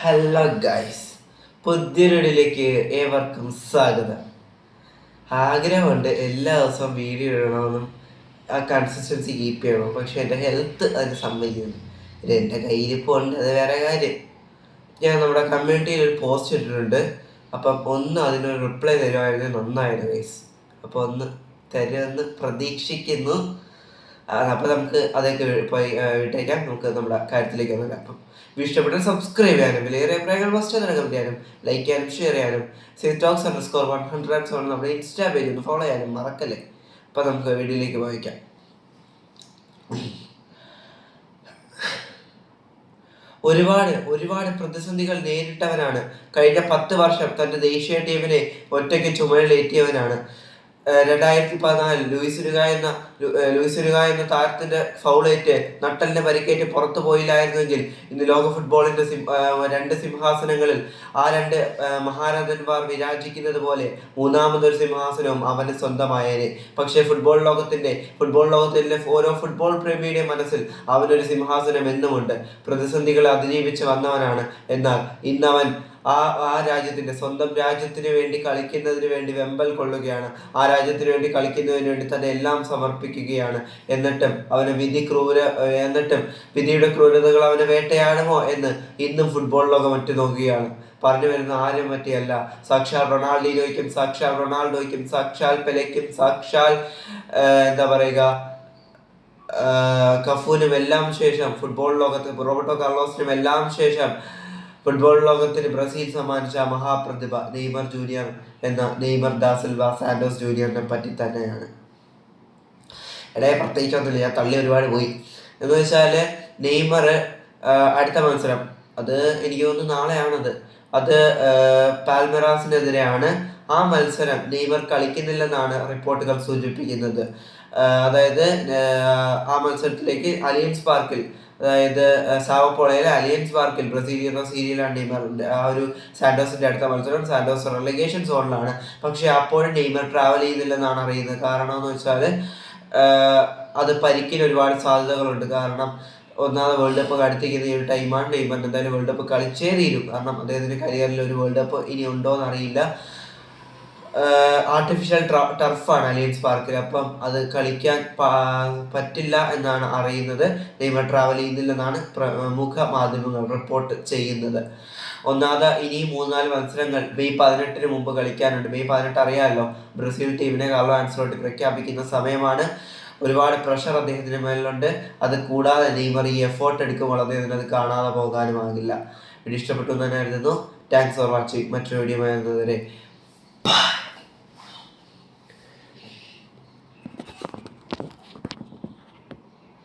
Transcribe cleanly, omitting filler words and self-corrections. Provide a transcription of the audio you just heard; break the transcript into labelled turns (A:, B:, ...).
A: Hello guys, പുതിയൊരിടിലേക്ക് ഏവർക്കും സ്വാഗതം. ആഗ്രഹമുണ്ട് എല്ലാ ദിവസവും വീഡിയോ ഇടണമെന്നും ആ കൺസിസ്റ്റൻസി കീപ്പ് ചെയ്യണം. പക്ഷെ എൻ്റെ ഹെൽത്ത് അതിന് സമ്മതിക്കുന്നു. എൻ്റെ കയ്യിരിപ്പുണ്ട്, അത് വേറെ കാര്യം. ഞാൻ നമ്മുടെ കമ്മ്യൂണിറ്റിയിൽ ഒരു പോസ്റ്റ് ഇട്ടിട്ടുണ്ട്. അപ്പം ഒന്ന് അതിനൊരു റിപ്ലൈ തരുമായിരുന്നു നന്നായിരുന്നു ഗൈസ്. അപ്പോൾ ഒന്ന് തരുമെന്ന് പ്രതീക്ഷിക്കുന്നു. അപ്പോൾ നമുക്ക് അതൊക്കെ പോയി വിട്ടേക്കാം. നമുക്ക് നമ്മുടെ കാര്യത്തിലേക്ക് വന്നില്ല. അപ്പം ഇഷ്ടപ്പെട്ടാൽ സബ്സ്ക്രൈബ് ചെയ്യാനും വിലയേറെ അഭിപ്രായങ്ങൾ ഫസ്റ്റ് കമന്റ് ചെയ്യാനും ലൈക്ക് ചെയ്യാനും ഷെയർ ചെയ്യാനും _100 നമ്മുടെ ഇൻസ്റ്റാ പേജ് ഒന്ന് ഫോളോ ചെയ്യാനും മറക്കല്ലേ. അപ്പം നമുക്ക് വീഡിയോയിലേക്ക് പോയിക്കാം. ഒരുപാട് പ്രതിസന്ധികൾ നേരിട്ടവനാണ്. കഴിഞ്ഞ 10 വർഷം തൻ്റെ ദേശീയ ടീമിനെ ഒറ്റയ്ക്ക് ചുമലിലേറ്റിയവനാണ്. 2014 ലൂയിസ് രുഗ എന്ന താരത്തിന്റെ ഫൗളേറ്റ് നട്ടലിന് പരിക്കേറ്റ് പുറത്തു പോയില്ലായിരുന്നെങ്കിൽ ഇന്ന് ലോക ഫുട്ബോളിന്റെ 2 സിംഹാസനങ്ങളിൽ ആ 2 മഹാരഥന്മാർ വിരാജിക്കുന്നത് പോലെ മൂന്നാമതൊരു സിംഹാസനവും അവന് സ്വന്തമായേനെ. പക്ഷേ ഫുട്ബോൾ ലോകത്തിലെ ഓരോ ഫുട്ബോൾ പ്രേമിയുടെ മനസ്സിൽ അവനൊരു സിംഹാസനം എന്നുമുണ്ട്. പ്രതിസന്ധികളെ അതിജീവിച്ച് വന്നവനാണ്. എന്നാൽ ഇന്നവൻ ആ രാജ്യത്തിന്റെ സ്വന്തം രാജ്യത്തിന് വേണ്ടി കളിക്കുന്നതിന് വേണ്ടി വെമ്പൽ കൊള്ളുകയാണ്. ആ രാജ്യത്തിന് വേണ്ടി കളിക്കുന്നതിന് വേണ്ടി തന്നെ എല്ലാം സമർപ്പിക്കുകയാണ്. എന്നിട്ടും വിധിയുടെ ക്രൂരതകൾ അവനെ വേട്ടയാടുമോ എന്ന് ഇന്നും ഫുട്ബോൾ ലോകം ഒറ്റുനോക്കുകയാണ്. പറഞ്ഞു വരുന്ന ആരും പറ്റിയല്ല, സാക്ഷാൽ റൊണാൾഡീനോയ്ക്കും സാക്ഷാൽ റൊണാൾഡോയ്ക്കും സാക്ഷാൽ പെലെയ്ക്കും സാക്ഷാൽ എന്താ പറയുക കഫൂനും എല്ലാം ശേഷം ഫുട്ബോൾ ലോകത്ത് റോബർട്ടോ കാർലോസിനും എല്ലാം ശേഷം ഫുട്ബോൾ ലോകത്തിന് ബ്രസീൽ സമ്മാനിച്ച മഹാപ്രതിഭ നെയ്മർ ജൂനിയർ എന്ന നെയ്മർ ഡാ സിൽവ സാന്റോസ് ജൂനിയറിനെ പറ്റി തന്നെയാണ്. പ്രത്യേകിച്ചൊന്നുമില്ല, ഞാൻ തള്ളി ഒരുപാട് പോയി. എന്ന് വെച്ചാൽ നെയ്മർ അടുത്ത മത്സരം, അത് എനിക്ക് തോന്നുന്നു നാളെയാണത്, അത് പാൽമെറാസിനെതിരെയാണ്. ആ മത്സരം നെയ്മർ കളിക്കുന്നില്ലെന്നാണ് റിപ്പോർട്ടുകൾ സൂചിപ്പിക്കുന്നത്. അതായത് ആ മത്സരത്തിലേക്ക് അലിയൻസ് പാർക്കിൽ, അതായത് സാവോപോളയിലെ അലിയൻസ് പാർക്കിൽ ബ്രസീലിയൻ സീരിയലാണ് നെയ്മറിൻ്റെ ആ ഒരു സാന്റോസിന്റെ അടുത്ത മത്സരം. സാന്റോസ് റെലഗേഷൻ സോണിലാണ്. പക്ഷെ അപ്പോഴും നെയ്മർ ട്രാവൽ ചെയ്യുന്നില്ലെന്നാണ് അറിയുന്നത്. കാരണം എന്ന് വെച്ചാൽ അത് പരിക്കിന് ഒരുപാട് സാധ്യതകളുണ്ട്. കാരണം ഒന്നാമത് വേൾഡ് കപ്പ് അടുത്തിരിക്കുന്ന ഈ ഒരു ടൈമാണ്. നെയ്മർ എന്തായാലും വേൾഡ് കപ്പ് കളിച്ചേ തീരും. കാരണം അദ്ദേഹത്തിന്റെ കരിയറിൽ ഒരു വേൾഡ് കപ്പ് ഇനി ഉണ്ടോ എന്നറിയില്ല. ആർട്ടിഫിഷ്യൽ ടർഫാണ് അലിയൻസ് പാർക്കിൽ. അപ്പം അത് കളിക്കാൻ പറ്റില്ല എന്നാണ് അറിയുന്നത്. നെയ്മർ ട്രാവൽ ചെയ്യുന്നില്ലെന്നാണ് പ്രമുഖ മാധ്യമങ്ങൾ റിപ്പോർട്ട് ചെയ്യുന്നത്. ഒന്നാമത് ഇനി 3-4 മത്സരങ്ങൾ മെയ് 18 മുമ്പ് കളിക്കാനുണ്ട്. മെയ് 18 അറിയാമല്ലോ, ബ്രസീൽ ടീമിനെ കാർലോ ആൻസലോട്ടി പ്രഖ്യാപിക്കുന്ന സമയമാണ്. ഒരുപാട് പ്രഷർ അദ്ദേഹത്തിന് മേലുണ്ട്. അത് കൂടാതെ നെയ്മർ ഈ എഫേർട്ട് എടുക്കുമ്പോൾ അദ്ദേഹത്തിന് അത് കാണാതെ പോകാനുമാകില്ല. വീഡിയോ ഇഷ്ടപ്പെട്ടു എന്ന് തന്നെ കരുതുന്നു. Thanks for watching. മറ്റൊരു വീഡിയോ വരുന്നതുവരെ